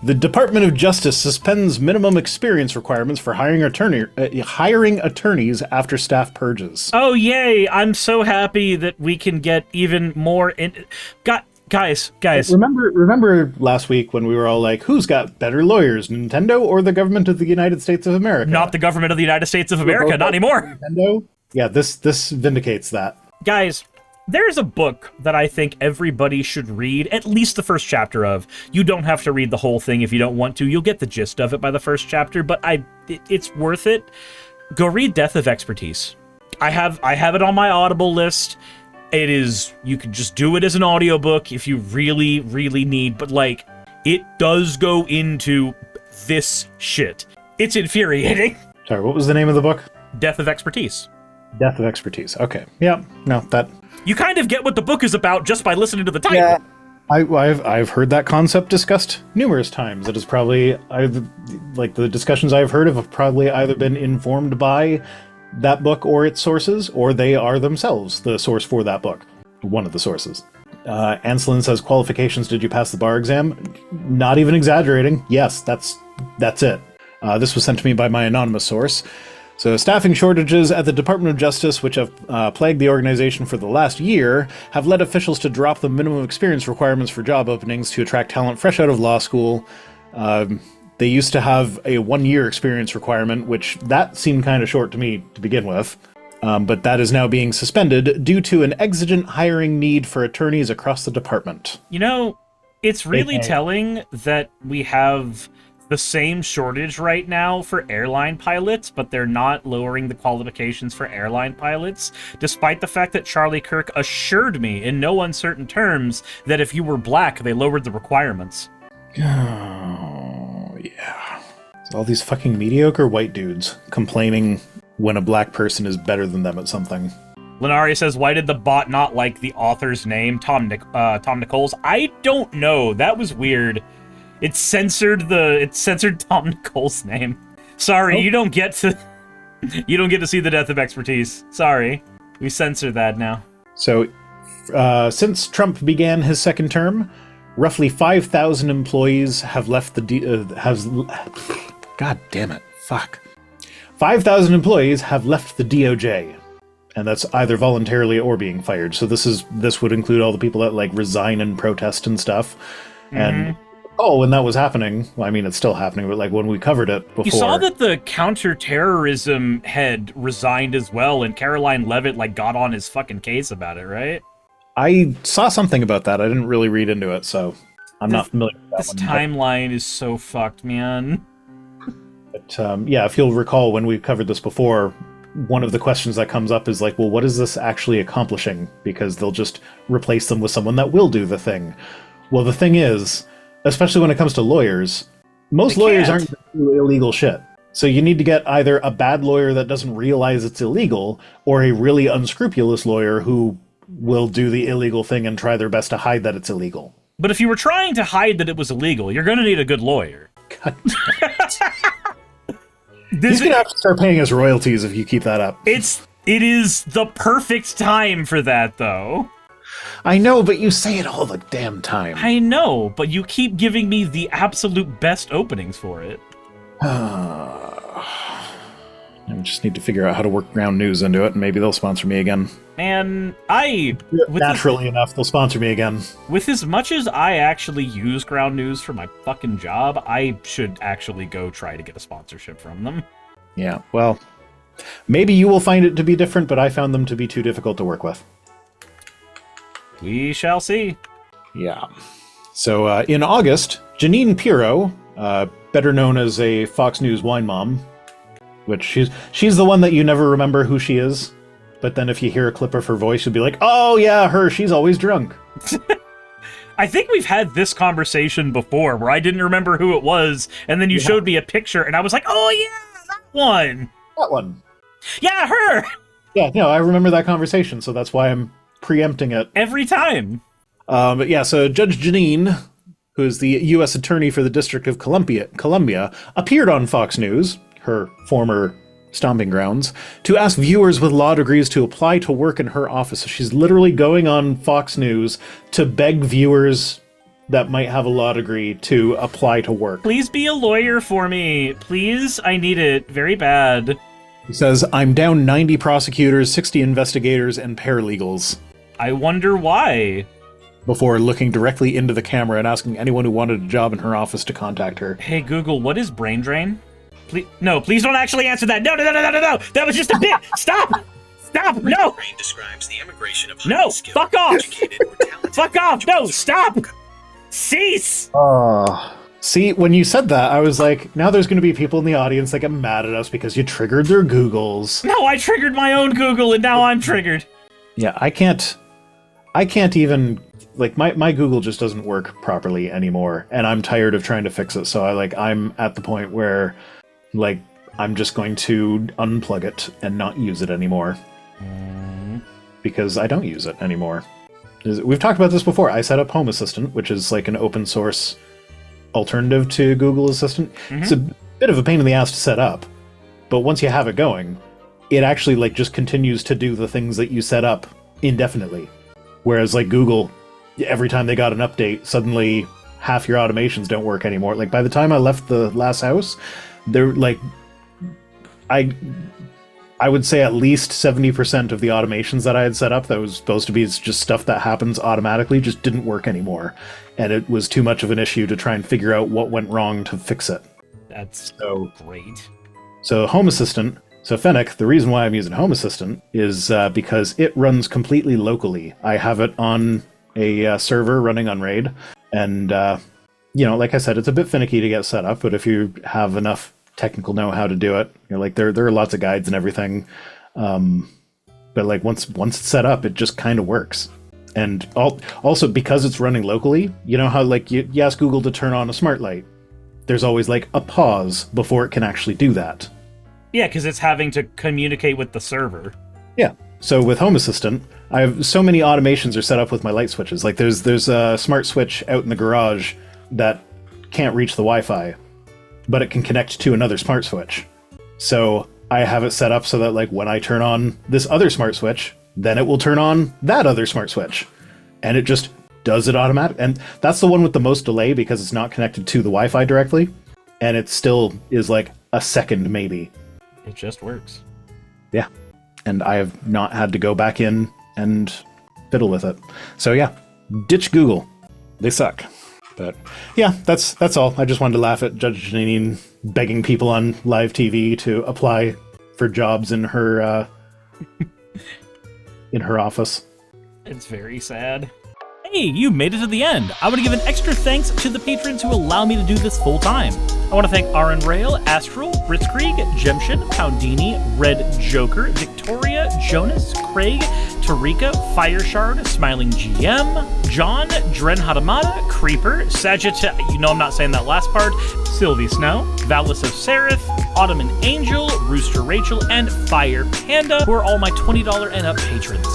The Department of Justice suspends minimum experience requirements for hiring attorneys after staff purges. Oh, yay. I'm so happy that we can get even more... Guys. Remember last week when we were all like, who's got better lawyers, Nintendo or the government of the United States of America? Not the government of the United States of America, not anymore. Nintendo? Yeah, this vindicates that. Guys, there's a book that I think everybody should read, at least the first chapter of. You don't have to read the whole thing if you don't want to. You'll get the gist of it by the first chapter, but it's worth it. Go read Death of Expertise. I have it on my Audible list. It is, you can just do it as an audiobook if you really, really need, but like, it does go into this shit. It's infuriating. Sorry, what was the name of the book? Death of Expertise. Death of Expertise. Okay. Yeah. No, that... You kind of get what the book is about just by listening to the title. Yeah. I've heard that concept discussed numerous times. It is probably either, like, the discussions I've heard of have probably either been informed by that book or its sources, or they are themselves the source for that book. One of the sources. Anselin says, qualifications, did you pass the bar exam? Not even exaggerating. Yes, that's it. This was sent to me by my anonymous source. So, staffing shortages at the Department of Justice, which have plagued the organization for the last year, have led officials to drop the minimum experience requirements for job openings to attract talent fresh out of law school. They used to have a 1-year experience requirement, which that seemed kind of short to me to begin with. But that is now being suspended due to an exigent hiring need for attorneys across the department. You know, it's really telling that we have the same shortage right now for airline pilots, but they're not lowering the qualifications for airline pilots, despite the fact that Charlie Kirk assured me in no uncertain terms that if you were black, they lowered the requirements. Oh, yeah. It's all these fucking mediocre white dudes complaining when a black person is better than them at something. Lenari says, why did the bot not like the author's name, Tom Nichols? I don't know. That was weird. It censored Tom Nichols' name. Sorry, you don't get to see the Death of Expertise. Sorry. We censor that now. So, since Trump began his second term, roughly 5,000 employees have left the God damn it. Fuck. 5,000 employees have left the DOJ. And that's either voluntarily or being fired. So this would include all the people that like resign and protest and stuff. And when that was happening, well, I mean, it's still happening, but like when we covered it before. You saw that the counterterrorism head resigned as well, and Caroline Leavitt like got on his fucking case about it, right? I saw something about that. I didn't really read into it, so I'm not familiar with that this timeline is so fucked, man. But yeah, if you'll recall when we covered this before, one of the questions that comes up is like, well, what is this actually accomplishing? Because they'll just replace them with someone that will do the thing. Well, the thing is, especially when it comes to lawyers, most lawyers aren't going to do illegal shit. So you need to get either a bad lawyer that doesn't realize it's illegal, or a really unscrupulous lawyer who will do the illegal thing and try their best to hide that it's illegal. But if you were trying to hide that it was illegal, you're going to need a good lawyer. God damn it. He's going to have to start paying us royalties if you keep that up. It is the perfect time for that, though. I know, but you say it all the damn time. I know, but you keep giving me the absolute best openings for it. I just need to figure out how to work Ground News into it, and maybe they'll sponsor me again. And naturally enough, they'll sponsor me again. With as much as I actually use Ground News for my fucking job, I should actually go try to get a sponsorship from them. Yeah, well, maybe you will find it to be different, but I found them to be too difficult to work with. We shall see. Yeah. So, in August, Janine Pirro, better known as a Fox News wine mom, which she's the one that you never remember who she is, but then if you hear a clip of her voice, you'll be like, oh yeah, her, she's always drunk. I think we've had this conversation before, where I didn't remember who it was, and then you showed me a picture, and I was like, oh yeah, that one! That one. Yeah, her! Yeah, no, I remember that conversation, so that's why I'm preempting it. Every time! But yeah, so Judge Janine, who is the U.S. Attorney for the District of Columbia, appeared on Fox News, her former stomping grounds, to ask viewers with law degrees to apply to work in her office. So she's literally going on Fox News to beg viewers that might have a law degree to apply to work. Please be a lawyer for me. Please, I need it very bad. He says, I'm down 90 prosecutors, 60 investigators, and paralegals. I wonder why. Before looking directly into the camera and asking anyone who wanted a job in her office to contact her. Hey, Google, what is brain drain? Please, no, please don't actually answer that. No. That was just a bit. Stop. Stop. No. Brain describes the immigration of No. Fuck off. educated or talented Fuck off. No. individuals. Stop. Cease. See, when you said that, I was like, now there's going to be people in the audience that get mad at us because you triggered their Googles. No, I triggered my own Google and now I'm triggered. Yeah, I can't even, like, my Google just doesn't work properly anymore, and I'm tired of trying to fix it, so I'm at the point where, like, I'm just going to unplug it and not use it anymore. Because I don't use it anymore. We've talked about this before. I set up Home Assistant, which is like an open source alternative to Google Assistant. It's a bit of a pain in the ass to set up, but once you have it going, it actually like just continues to do the things that you set up indefinitely. Whereas like Google, every time they got an update, suddenly half your automations don't work anymore. Like by the time I left the last house, they're like, I would say at least 70% of the automations that I had set up that was supposed to be just stuff that happens automatically just didn't work anymore. And it was too much of an issue to try and figure out what went wrong to fix it. That's so great. So Home Assistant, so Fennec, the reason why I'm using Home Assistant is because it runs completely locally. I have it on a server running on RAID. And, like I said, it's a bit finicky to get set up, but if you have enough technical know-how to do it, like there are lots of guides and everything, but like once it's set up, it just kind of works. And also because it's running locally, you know how like you ask Google to turn on a smart light, there's always like a pause before it can actually do that. Yeah, because it's having to communicate with the server. Yeah. So with Home Assistant, I have so many automations are set up with my light switches. Like there's a smart switch out in the garage that can't reach the Wi-Fi, but it can connect to another smart switch. So I have it set up so that like when I turn on this other smart switch, then it will turn on that other smart switch. And it just does it automatically. And that's the one with the most delay because it's not connected to the Wi-Fi directly. And it still is like a second maybe. It just works. Yeah. And I have not had to go back in and fiddle with it. So yeah, ditch Google. They suck. But yeah, that's all. I just wanted to laugh at Judge Janine begging people on live TV to apply for jobs in her in her office. It's very sad. Hey, you made it to the end. I want to give an extra thanks to the patrons who allow me to do this full time. I want to thank Aaron Rail, Astral, Britzkrieg, Jemshin, Poundini, Red Joker, Victoria, Jonas, Craig, Tarika, Fireshard, Smiling GM, John, Dren Hadamada, Creeper, Sagitta, you know I'm not saying that last part, Sylvie Snow, Valis of Seraph, Ottoman Angel, Rooster Rachel, and Fire Panda, who are all my $20 and up patrons.